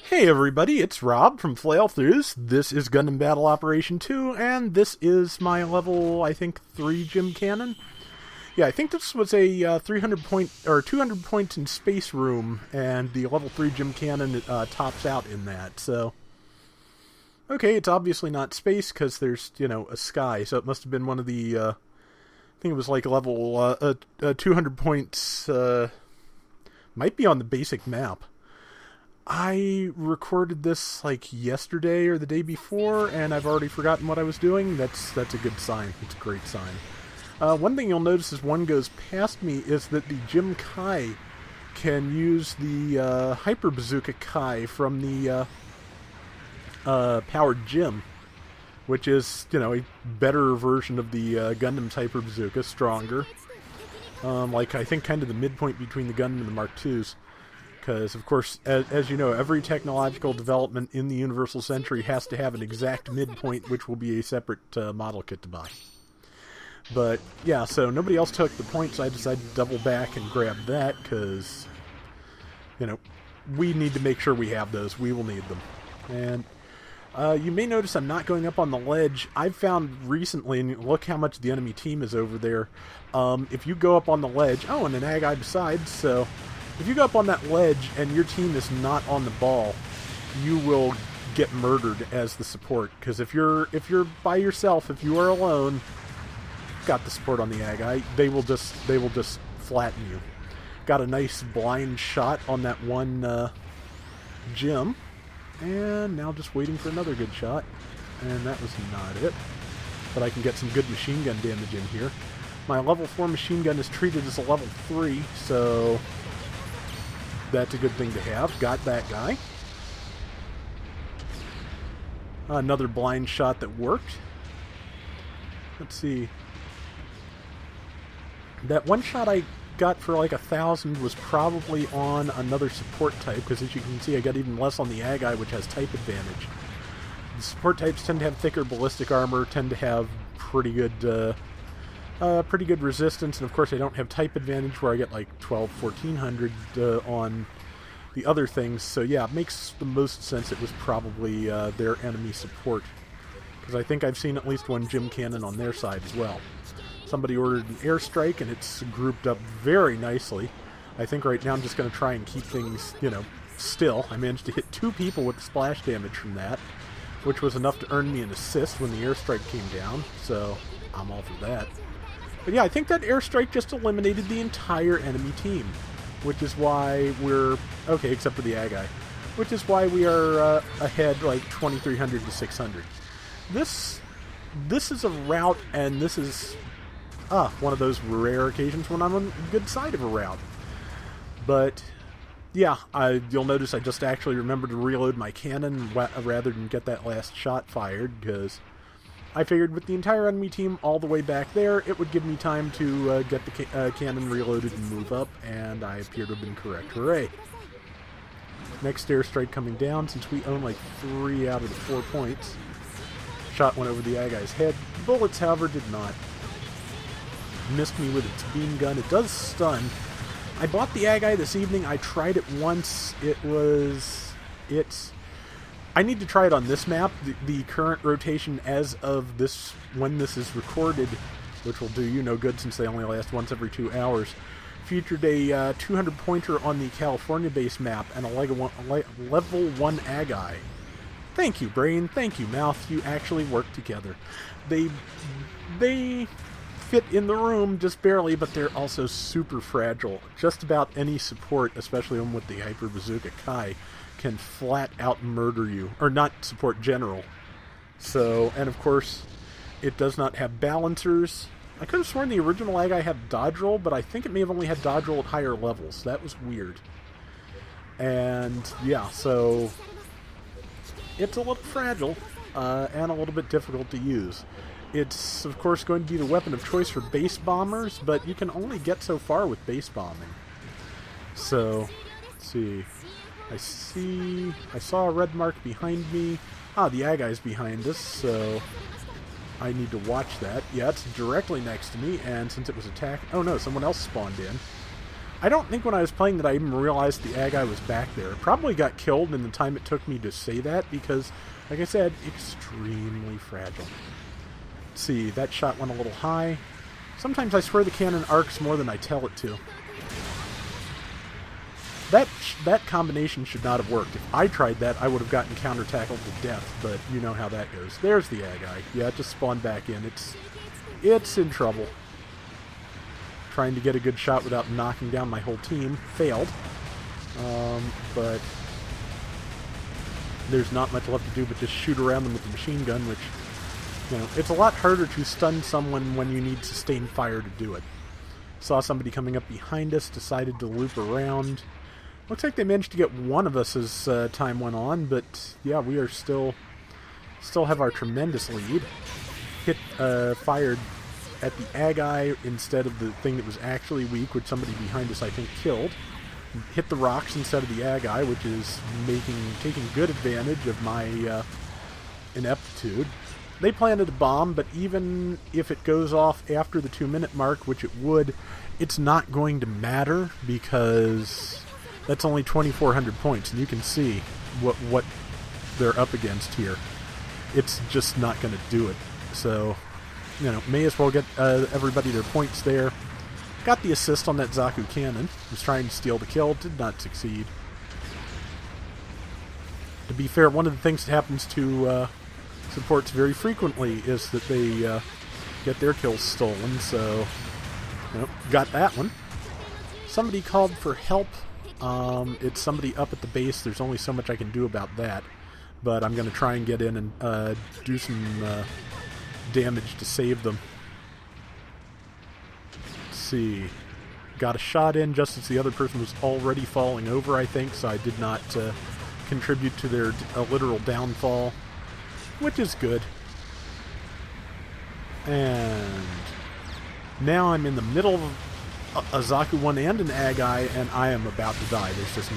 Hey everybody, it's Rob from Flailthroughs. This is Gundam Battle Operation 2, and this is my level, I think, 3 gym cannon. Yeah, I think this was a 300 point, or 200 points in space room, and the level 3 gym cannon tops out in that, so... Okay, it's obviously not space, because there's, a sky, so it must have been one of the, I think it was like level 200 points, might be on the basic map. I recorded this like yesterday or the day before, and I've already forgotten what I was doing. That's a good sign. It's a great sign. One thing you'll notice as one goes past me is that the Jim Kai can use the Hyper Bazooka Kai from the Powered Jim, which is, a better version of the Gundam's Hyper Bazooka, stronger. Like, I think kind of the midpoint between the Gundam and the Mark IIs. Because, of course, as you know, every technological development in the Universal Century has to have an exact midpoint, which will be a separate model kit to buy. But, yeah, so nobody else took the point, so I decided to double back and grab that, because, we need to make sure we have those. We will need them. And you may notice I'm not going up on the ledge. I've found recently, and look how much the enemy team is over there, if you go up on the ledge... Oh, and an Ag-Eye besides, so... If you go up on that ledge and your team is not on the ball, you will get murdered as the support. Because if you're by yourself, if you are alone, got the support on the Ag-Eye, they will just flatten you. Got a nice blind shot on that one Jim, and now just waiting for another good shot. And that was not it. But I can get some good machine gun damage in here. My level 4 machine gun is treated as a level 3, so... that's a good thing to have. Got that guy. Another blind shot that worked. Let's see. That one shot I got for like 1,000 was probably on another support type, because as you can see I got even less on the Ag-Eye, which has type advantage. The support types tend to have thicker ballistic armor, tend to have pretty good resistance, and of course I don't have type advantage where I get like 1,200, 1,400 on the other things, so yeah, it makes the most sense it was probably their enemy support, because I think I've seen at least one Jim Cannon on their side as well. Somebody ordered an airstrike, and it's grouped up very nicely. I think right now I'm just going to try and keep things, still. I managed to hit 2 people with splash damage from that, which was enough to earn me an assist when the airstrike came down, so I'm all for that. But yeah, I think that airstrike just eliminated the entire enemy team, which is why we're... okay, except for the Ag-Eye. Which is why we are ahead like 2,300 to 600. This is a route, and this is one of those rare occasions when I'm on the good side of a route. But yeah, you'll notice I just actually remembered to reload my cannon rather than get that last shot fired, because... I figured with the entire enemy team all the way back there, it would give me time to get the cannon reloaded and move up, and I appear to have been correct. Hooray! Next airstrike coming down, since we own like 3 out of the 4 points. Shot went over the Ag-Eye's head. Bullets, however, did not. Missed me with its beam gun. It does stun. I bought the Ag-Eye this evening. I tried it once. I need to try it on this map. The current rotation as of this, when this is recorded, which will do you no good since they only last once every 2 hours, featured a 200 pointer on the California base map and a level 1 Ag-Eye. Thank you, Brain. Thank you, Mouth. You actually work together. They fit in the room just barely, but they're also super fragile. Just about any support, especially one with the Hyper Bazooka Kai, can flat out murder you, or not support general. So, and of course, it does not have balancers. I could have sworn the original Ag-Eye had dodge roll, but I think it may have only had dodge roll at higher levels. That was weird. And yeah, so it's a little fragile, and a little bit difficult to use. It's, of course, going to be the weapon of choice for base bombers, but you can only get so far with base bombing. So, let's see. I saw a red mark behind me. The Ag-Eye's behind us, so I need to watch that. Yeah, it's directly next to me, and since it was attacked... oh no, someone else spawned in. I don't think when I was playing that I even realized the Ag-Eye was back there. It probably got killed in the time it took me to say that because, like I said, extremely fragile. Let's see, that shot went a little high. Sometimes I swear the cannon arcs more than I tell it to. That combination should not have worked. If I tried that, I would have gotten counter-tackled to death, but you know how that goes. There's the Ag-Eye. Yeah, it just spawned back in. It's in trouble. Trying to get a good shot without knocking down my whole team. Failed. But there's not much left to do but just shoot around them with the machine gun, which, you know, it's a lot harder to stun someone when you need sustained fire to do it. Saw somebody coming up behind us, decided to loop around. Looks like they managed to get one of us as time went on, but yeah, we are still have our tremendous lead. Fired at the Ag-Eye instead of the thing that was actually weak, which somebody behind us I think killed. Hit the rocks instead of the Ag-Eye, which is taking good advantage of my ineptitude. They planted a bomb, but even if it goes off after the 2-minute mark, which it would, it's not going to matter because that's only 2,400 points, and you can see what they're up against here. It's just not going to do it. So, you know, may as well get everybody their points there. Got the assist on that Zaku cannon. Was trying to steal the kill. Did not succeed. To be fair, one of the things that happens to supports very frequently is that they get their kills stolen. So, nope, got that one. Somebody called for help. It's somebody up at the base. There's only so much I can do about that. But I'm going to try and get in and do some damage to save them. Let's see. Got a shot in just as the other person was already falling over, I think, so I did not contribute to their literal downfall, which is good. And now I'm in the middle of a Zaku 1 and an Ag-Eye, and I am about to die. There's just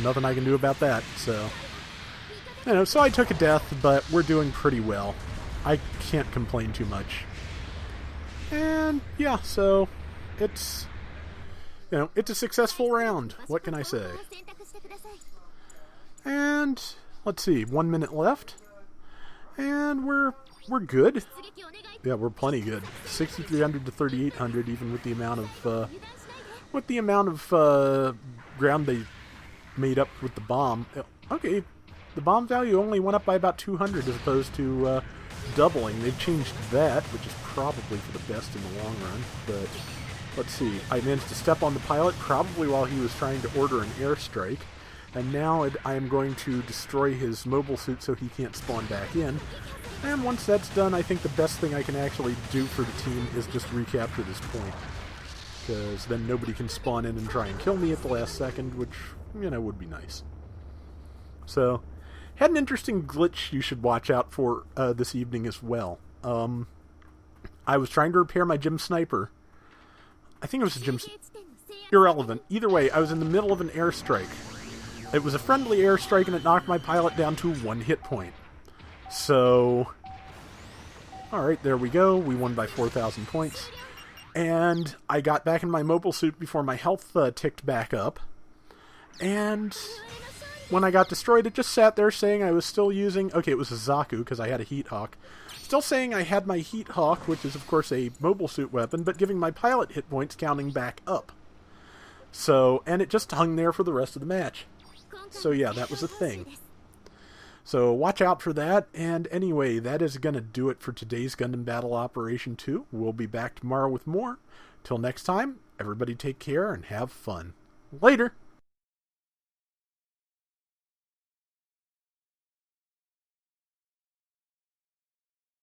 nothing I can do about that, so... You know, so I took a death, but we're doing pretty well. I can't complain too much. And, yeah, so it's, you know, it's a successful round. What can I say? And, let's see, 1 minute left. And we're good. Yeah, we're plenty good. 6,300 to 3,800, even with the amount of ground they made up with the bomb. Okay, the bomb value only went up by about 200 as opposed to doubling. They've changed that, which is probably for the best in the long run. But let's see. I managed to step on the pilot probably while he was trying to order an airstrike. And now I am going to destroy his mobile suit so he can't spawn back in. And once that's done, I think the best thing I can actually do for the team is just recapture this point. Because then nobody can spawn in and try and kill me at the last second, which, you know, would be nice. So, had an interesting glitch you should watch out for this evening as well. I was trying to repair my Gym Sniper. I think it was a Gym... Irrelevant. Either way, I was in the middle of an airstrike. It was a friendly airstrike and it knocked my pilot down to 1 hit point. So... Alright, there we go. We won by 4,000 points. And I got back in my mobile suit before my health ticked back up. And... when I got destroyed, it just sat there saying I was still using... Okay, it was a Zaku, because I had a Heat Hawk. Still saying I had my Heat Hawk, which is, of course, a mobile suit weapon, but giving my pilot hit points counting back up. So, and it just hung there for the rest of the match. So, yeah, that was a thing. So, watch out for that. And anyway, that is going to do it for today's Gundam Battle Operation 2. We'll be back tomorrow with more. Till next time, everybody take care and have fun. Later!